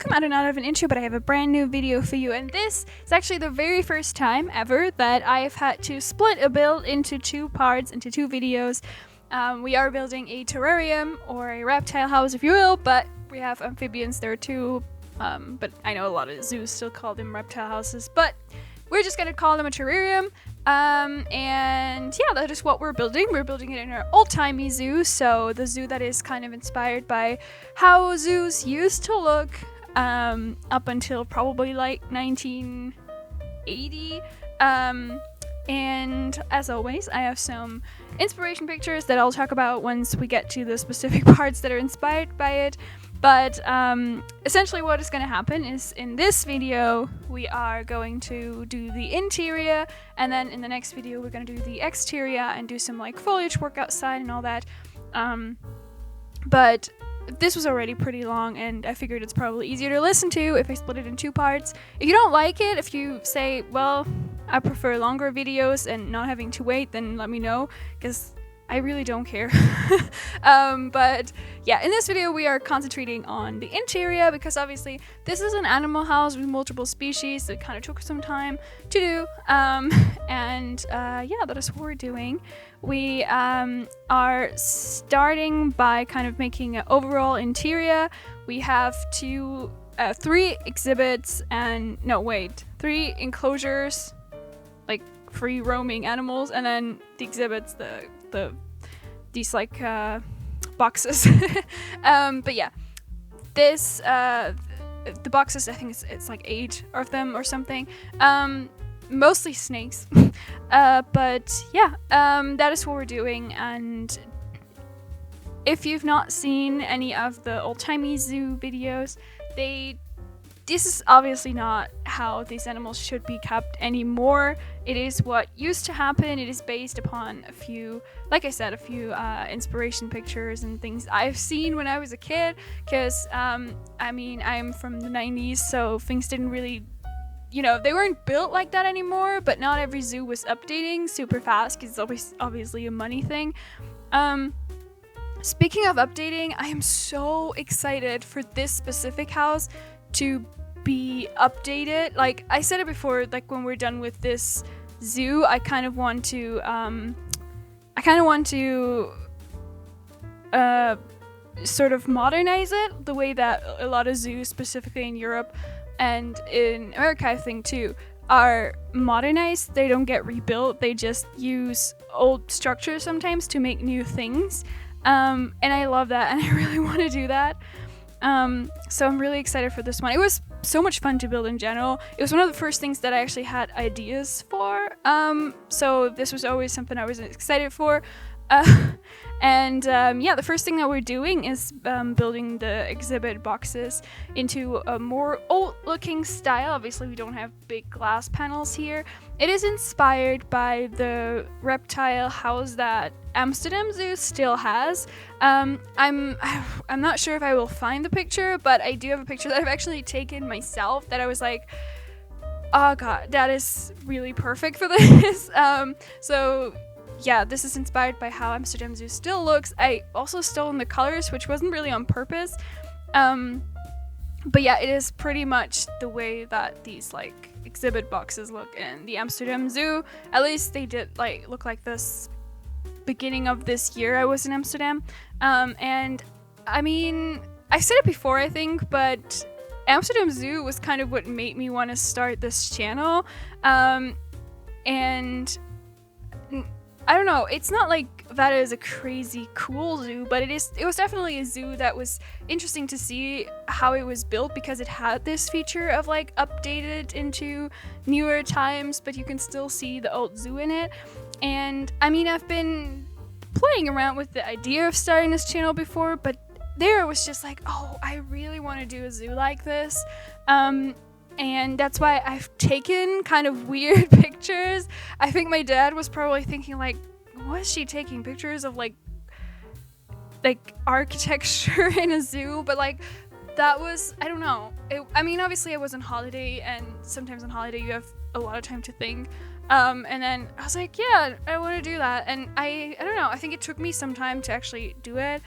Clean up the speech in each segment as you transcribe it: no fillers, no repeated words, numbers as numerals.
welcome. I don't know have an intro, but I have a brand new video for you, and this is actually the very first time ever that I've had to split a build into two parts, into two videos. We are building a terrarium, or a reptile house if you will, but we have amphibians there too, but I know a lot of zoos still call them reptile houses, but we're just gonna call them a terrarium. And yeah, that is what we're building. We're building it in our old-timey zoo, so the zoo that is kind of inspired by how zoos used to look up until probably like 1980. And as always, I have some inspiration pictures that I'll talk about once we get to the specific parts that are inspired by it. But essentially what is going to happen is in this video we are going to do the interior, and then in the next video we're going to do the exterior and do some like foliage work outside and all that. But this was already pretty long, and I figured it's probably easier to listen to if I split it in two parts. If you don't like it, if you say, well, I prefer longer videos and not having to wait, then let me know, because I really don't care. But yeah, in this video we are concentrating on the interior, because obviously this is an animal house with multiple species, so it kind of took some time to do. Yeah, that is what we're doing. We are starting by kind of making an overall interior. We have three exhibits and three enclosures, like free roaming animals, and then the exhibits, these like boxes. But yeah, this the boxes, I think it's like 8 of them or something, mostly snakes. But yeah, that is what we're doing. And if you've not seen any of the old-timey zoo videos, this is obviously not how these animals should be kept anymore. It is what used to happen. It is based upon a few inspiration pictures and things I've seen when I was a kid, because I'm from the 90s, so things didn't really, they weren't built like that anymore, but not every zoo was updating super fast, because it's obviously a money thing. Speaking of updating, I am so excited for this specific house to be updated. Like I said it before, like when we're done with this zoo, I kind of want to sort of modernize it the way that a lot of zoos, specifically in Europe and in America I think too, are modernized. They don't get rebuilt, they just use old structures sometimes to make new things. And I love that, and I really want to do that. So I'm really excited for this one. It was so much fun to build in general. It was one of the first things that I actually had ideas for. So this was always something I was excited for. Yeah, the first thing that we're doing is building the exhibit boxes into a more old-looking style. Obviously, we don't have big glass panels here. It is inspired by the reptile house that Amsterdam Zoo still has. I'm not sure if I will find the picture, but I do have a picture that I've actually taken myself that I was like, oh god, that is really perfect for this. So yeah, this is inspired by how Amsterdam Zoo still looks. I also stole the colors, which wasn't really on purpose. But yeah, it is pretty much the way that these like exhibit boxes look in the Amsterdam Zoo. At least they did like look like this beginning of this year I was in Amsterdam. And I mean, I said it before I think, but Amsterdam Zoo was kind of what made me want to start this channel. And I don't know, it's not like that is a crazy cool zoo, but it was definitely a zoo that was interesting to see how it was built, because it had this feature of like updated into newer times, but you can still see the old zoo in it. And I mean, I've been playing around with the idea of starting this channel before, but there it was just like, oh, I really want to do a zoo like this. And that's why I've taken kind of weird pictures. I think my dad was probably thinking like, was she taking pictures of like architecture in a zoo? But like, that was, I don't know. I mean, obviously I was on holiday, and sometimes on holiday you have a lot of time to think. And then I was like, yeah, I want to do that. And I don't know, I think it took me some time to actually do it,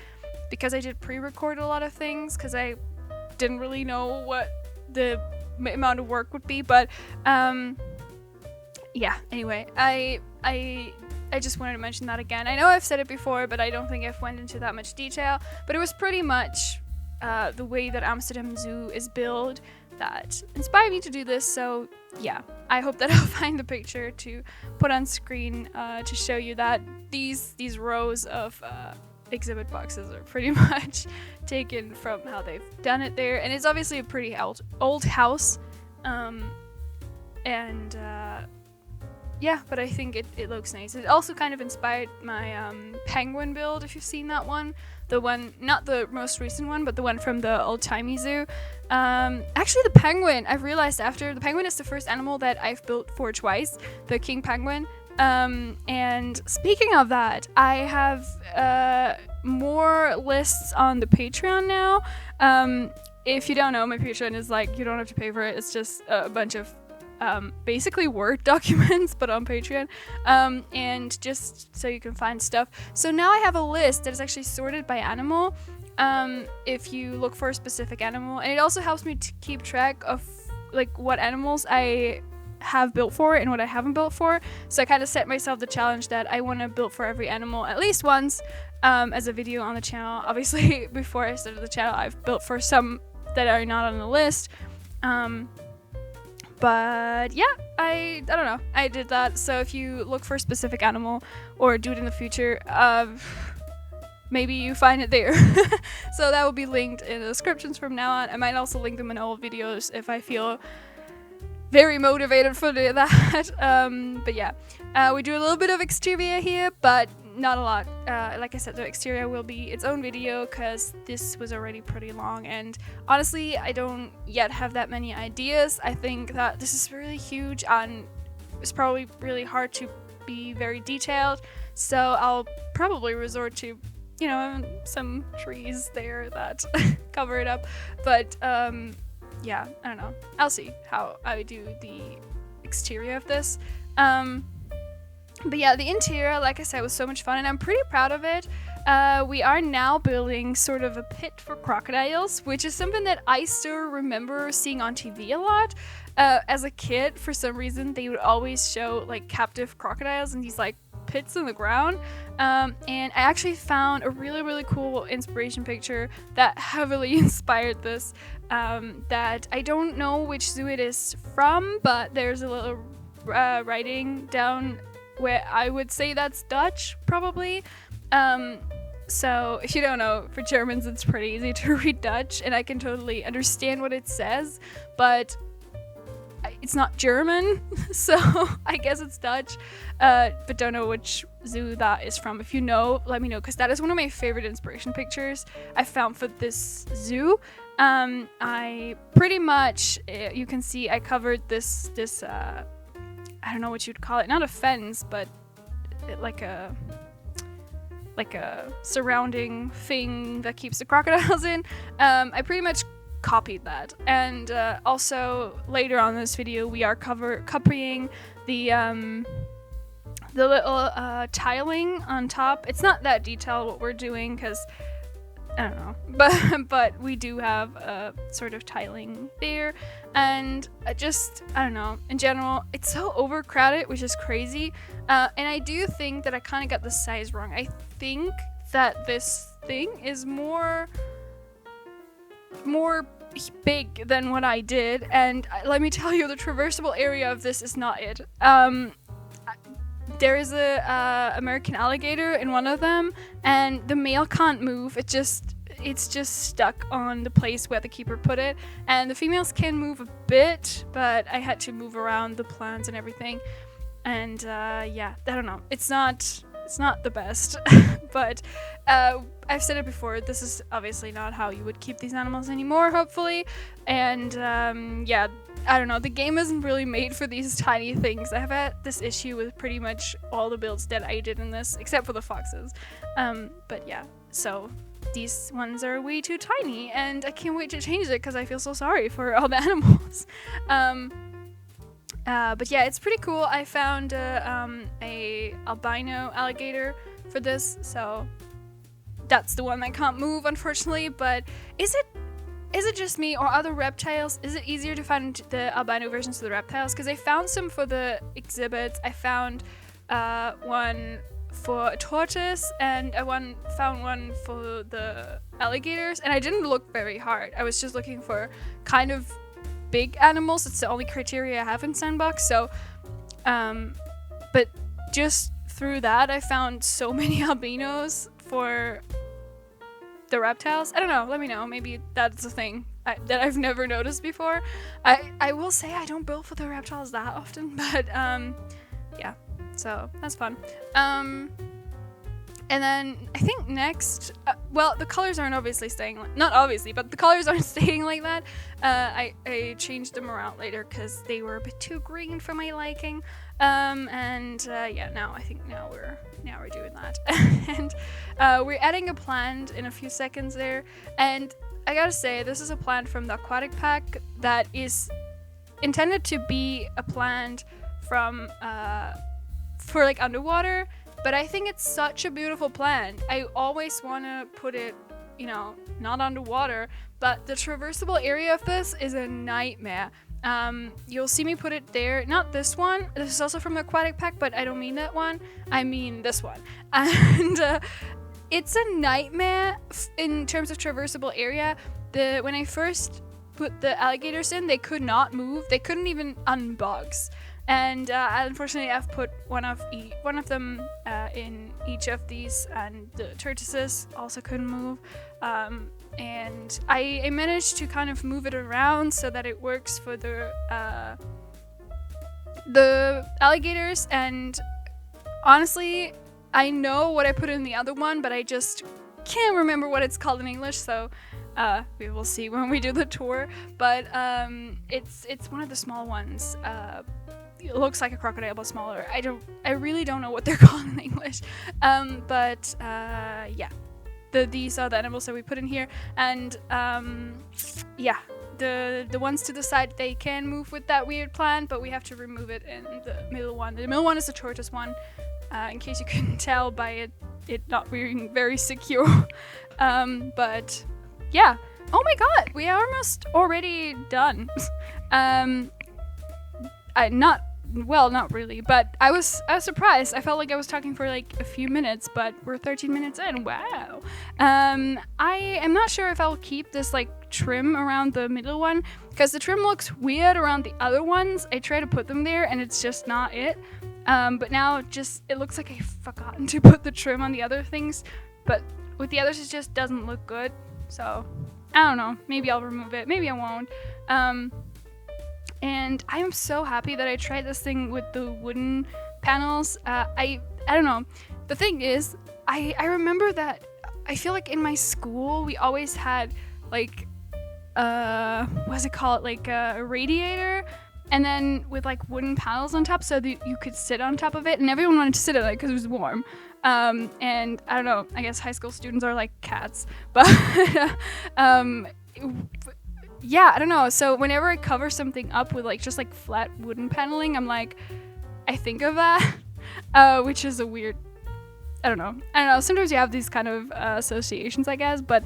because I did pre-record a lot of things, because I didn't really know what the amount of work would be, but yeah, anyway, I just wanted to mention that again. I know I've said it before, but I don't think I've went into that much detail, but it was pretty much the way that Amsterdam Zoo is built that inspired me to do this. So yeah, I hope that I'll find the picture to put on screen to show you that these rows of exhibit boxes are pretty much taken from how they've done it there, and it's obviously a pretty old house, and yeah, but I think it looks nice. It also kind of inspired my penguin build, if you've seen that one. The one, not the most recent one, but the one from the old-timey zoo. Actually, the penguin, I've realized after, the penguin is the first animal that I've built for twice, the king penguin. And speaking of that, I have more lists on the Patreon now. If you don't know, my Patreon is like, you don't have to pay for it. It's just a bunch of basically Word documents, but on Patreon, and just so you can find stuff. So now I have a list that is actually sorted by animal, if you look for a specific animal, and it also helps me to keep track of like what animals I have built for and what I haven't built for. So I kind of set myself the challenge that I want to build for every animal at least once, as a video on the channel. Obviously, before I started the channel, I've built for some that are not on the list. But yeah, I don't know, I did that. So if you look for a specific animal or do it in the future, maybe you find it there. So that will be linked in the descriptions from now on. I might also link them in old videos if I feel very motivated for that. But yeah, we do a little bit of exterior here, but not a lot. Like I said, the exterior will be its own video because this was already pretty long, and honestly, I don't yet have that many ideas. I think that this is really huge and it's probably really hard to be very detailed, so I'll probably resort to, you know, some trees there that cover it up. But yeah, I don't know. I'll see how I do the exterior of this. But yeah, the interior, like I said, was so much fun, and I'm pretty proud of it. We are now building sort of a pit for crocodiles, which is something that I still remember seeing on TV a lot. As a kid, for some reason, they would always show like captive crocodiles in these like pits in the ground. And I actually found a really, really cool inspiration picture that heavily inspired this. That I don't know which zoo it is from, but there's a little writing down where I would say that's Dutch, probably. So if you don't know, for Germans it's pretty easy to read Dutch, and I can totally understand what it says, but it's not German, so I guess it's Dutch, but don't know which zoo that is from. If you know, let me know, because that is one of my favorite inspiration pictures I found for this zoo. I pretty much, you can see I covered this I don't know what you'd call it, not a fence, but like a surrounding thing that keeps the crocodiles in. I pretty much copied that, and also later on in this video we are copying the little tiling on top. It's not that detailed what we're doing because I don't know, but we do have a sort of tiling there, and I don't know, in general it's so overcrowded, which is crazy, and I do think that I kind of got the size wrong. I think that this thing is more big than what I did, and let me tell you, the traversable area of this is not it. There is a American alligator in one of them, and the male can't move. It's just stuck on the place where the keeper put it, and the females can move a bit, but I had to move around the plants and everything, and yeah, I don't know. It's not the best, but I've said it before, this is obviously not how you would keep these animals anymore, hopefully, and yeah, I don't know, the game isn't really made for these tiny things. I've had this issue with pretty much all the builds that I did in this, except for the foxes, but yeah, so these ones are way too tiny, and I can't wait to change it because I feel so sorry for all the animals. But yeah, it's pretty cool. I found a albino alligator for this, so that's the one that can't move, unfortunately. But is it is it just me or other reptiles? Is it easier to find the albino versions of the reptiles? Because I found some for the exhibits. I found one for a tortoise, and I found one for the alligators, and I didn't look very hard. I was just looking for kind of big animals. It's the only criteria I have in Sandbox. So, but just through that, I found so many albinos for the reptiles. I don't know. Let me know. Maybe that's a thing that I've never noticed before. I will say I don't build for the reptiles that often, but yeah. So that's fun. And then I think next, well, the colors aren't obviously staying, not obviously, but the colors aren't staying like that. I changed them around later because they were a bit too green for my liking. Yeah, now we're doing that. And we're adding a plant in a few seconds there. And I gotta say, this is a plant from the Aquatic pack that is intended to be a plant from for like underwater, but I think it's such a beautiful plant. I always want to put it, not underwater, but the traversable area of this is a nightmare. You'll see me put it there. Not this one. This is also from the Aquatic pack, but I don't mean that one. I mean this one. And it's a nightmare in terms of traversable area. When I first put the alligators in, they could not move. They couldn't even unbox. And unfortunately, I've put one of them in each of these, and the tortoises also couldn't move. And I managed to kind of move it around so that it works for the alligators. And honestly, I know what I put in the other one, but I just can't remember what it's called in English. So we will see when we do the tour. But it's one of the small ones. It looks like a crocodile but smaller. I really don't know what they're called in English. Yeah. These are the animals that we put in here, and yeah, the ones to the side, they can move with that weird plant, but we have to remove it in the middle one. The middle one is the tortoise one, in case you couldn't tell by it not being very secure. But yeah. Oh my god, we are almost already done. Not really, but I was surprised. I felt like I was talking for like a few minutes, but we're 13 minutes in. Wow. I am not sure if I'll keep this like trim around the middle one, because the trim looks weird around the other ones. I try to put them there and it's just not it. But now it looks like I've forgotten to put the trim on the other things, but with the others it just doesn't look good. So I don't know, maybe I'll remove it, maybe I won't. And I am so happy that I tried this thing with the wooden panels. I don't know. The thing is, I remember that I feel like in my school we always had like what's it called? Like a radiator, and then with like wooden panels on top so that you could sit on top of it, and everyone wanted to sit on it because it was warm. And I don't know, I guess high school students are like cats, but yeah, I don't know. So whenever I cover something up with like just like flat wooden paneling, I think of that, which is a weird, I don't know. Sometimes you have these kind of associations, I guess, but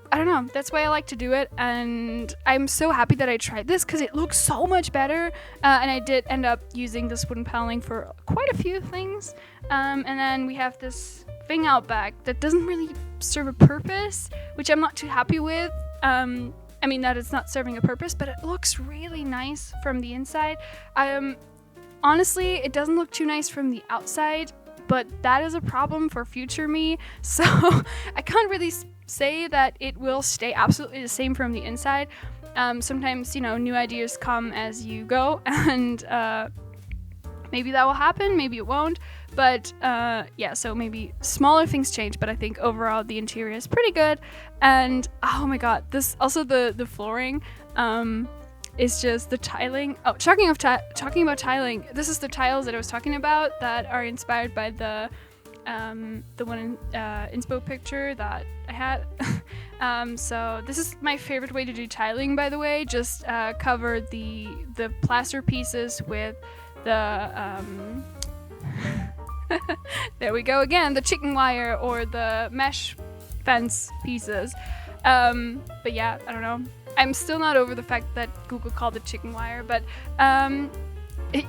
I don't know. That's why I like to do it, and I'm so happy that I tried this because it looks so much better. And I did end up using this wooden paneling for quite a few things. And then we have this thing out back that doesn't really serve a purpose, which I'm not too happy with. I mean that it's not serving a purpose, but it looks really nice from the inside. Honestly, it doesn't look too nice from the outside, but that is a problem for future me. So I can't really say that it will stay absolutely the same from the inside. Sometimes, new ideas come as you go, and maybe that will happen, maybe it won't. But yeah, so maybe smaller things change, but I think overall the interior is pretty good. And oh my god, this also the flooring is just the tiling. Oh, talking about tiling, this is the tiles that I was talking about that are inspired by the one in inspo picture that I had. So this is my favorite way to do tiling, by the way. Just cover the plaster pieces with the there we go again, the chicken wire or the mesh fence pieces. But yeah, I don't know. I'm still not over the fact that Google called it chicken wire, but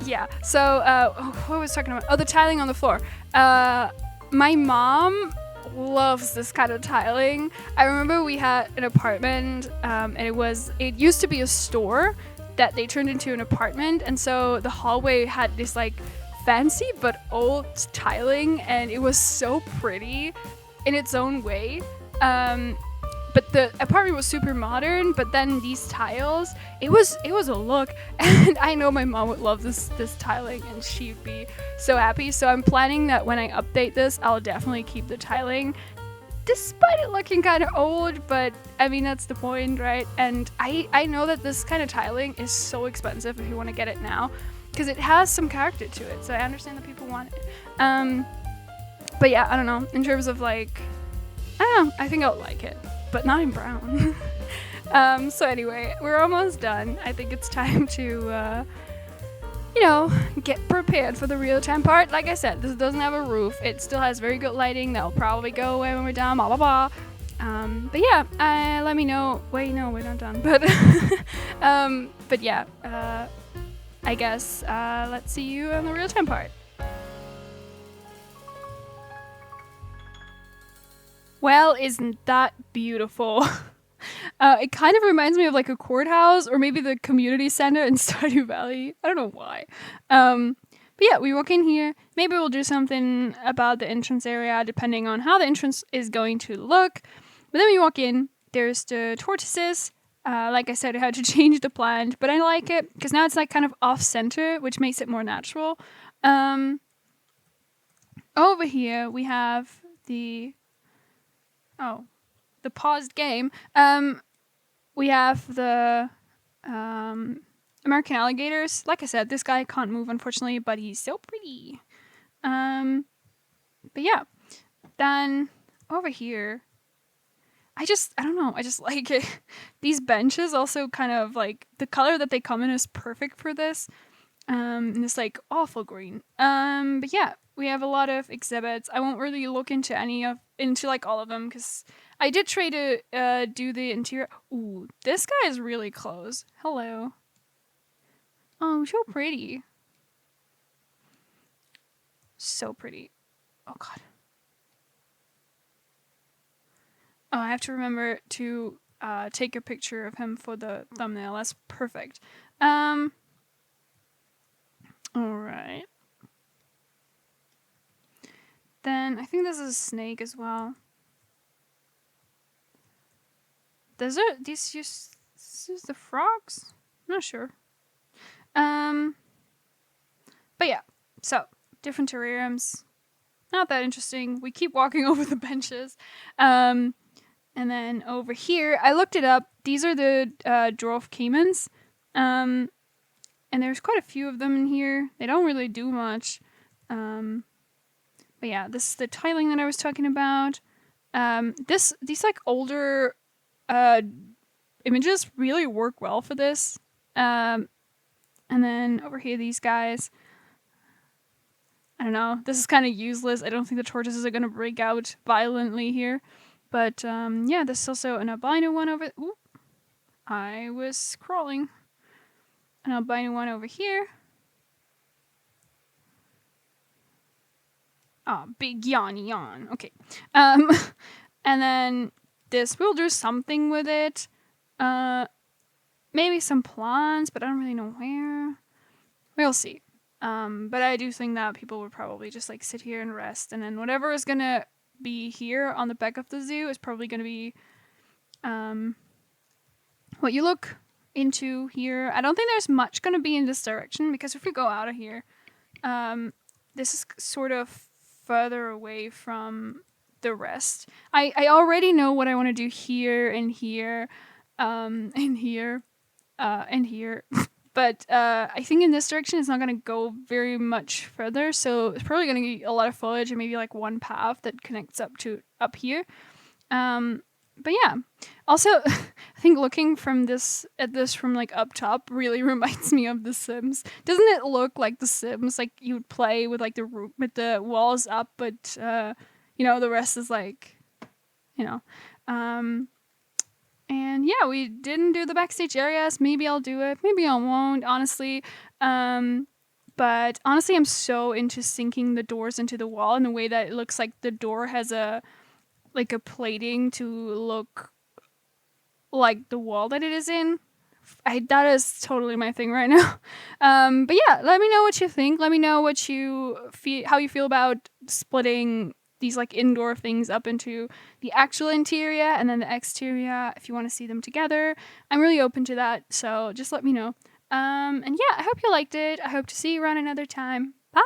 yeah. So what was I talking about? Oh, the tiling on the floor. My mom loves this kind of tiling. I remember we had an apartment, and it used to be a store that they turned into an apartment, and so the hallway had this like fancy but old tiling, and it was so pretty in its own way. But the apartment was super modern, but then these tiles, it was a look, and I know my mom would love this tiling, and she'd be so happy. So I'm planning that when I update this, I'll definitely keep the tiling, despite it looking kind of old, but I mean, that's the point, right? And I know that this kind of tiling is so expensive if you want to get it now, because it has some character to it, so I understand that people want it. But yeah, I don't know, in terms of like, I don't know, I think I'll like it, but not in brown. So anyway, we're almost done. I think it's time to, get prepared for the real-time part. Like I said, this doesn't have a roof. It still has very good lighting. That'll probably go away when we're done, blah, blah, blah. But yeah, let me know. Wait, no, we're not done. But yeah, I guess let's see you on the real-time part. Well, isn't that beautiful? It kind of reminds me of like a courthouse or maybe the community center in Stardew Valley. I don't know why. But yeah, we walk in here. Maybe we'll do something about the entrance area depending on how the entrance is going to look. But then we walk in. There's the tortoises. Like I said, I had to change the plant, but I like it because now it's like kind of off-center, which makes it more natural. Over here we have the paused game. We have the American Alligators. Like I said, this guy can't move, unfortunately, but he's so pretty. But yeah, then over here, I don't know, I just like it. These benches also kind of like, the color that they come in is perfect for this. And it's like awful green. But yeah, we have a lot of exhibits. I won't really look into like all of them because I did try to do the interior. Ooh, this guy is really close. Hello. Oh, so pretty. So pretty. Oh god. Oh, I have to remember to take a picture of him for the thumbnail. That's perfect. Alright. Then I think this is a snake as well. These just the frogs? I'm not sure. But yeah, so different terrariums. Not that interesting. We keep walking over the benches. And then over here, I looked it up. These are the Dwarf Caimans. And there's quite a few of them in here. They don't really do much. But yeah, this is the tiling that I was talking about. These like older images really work well for this. And then over here, these guys. I don't know. This is kind of useless. I don't think the tortoises are going to break out violently here. But yeah, there's also an albino one over... Ooh, I was crawling. An albino one over here. Oh, big yawn. Okay. And then this, we'll do something with it. Maybe some plants, but I don't really know where. We'll see. But I do think that people would probably just like sit here and rest, and then whatever is gonna be here on the back of the zoo is probably gonna be what you look into here. I don't think there's much gonna be in this direction because if we go out of here, this is sort of further away from the rest. I already know what I want to do here and here, and here, and here. But I think in this direction it's not going to go very much further, so it's probably going to be a lot of foliage and maybe like one path that connects up here. But yeah, also I think looking at this from like up top really reminds me of The Sims. Doesn't it look like The Sims? Like you would play with like the roof with the walls up, but the rest is like, And yeah, we didn't do the backstage areas. Maybe I'll do it. Maybe I won't, honestly. But honestly, I'm so into sinking the doors into the wall in the way that it looks like the door has a plating to look like the wall that it is in. That is totally my thing right now. But yeah, let me know what you think. Let me know what you feel, how you feel about splitting these like indoor things up into the actual interior and then the exterior. If you want to see them together, I'm really open to that. So just let me know. And yeah, I hope you liked it. I hope to see you around another time. Bye.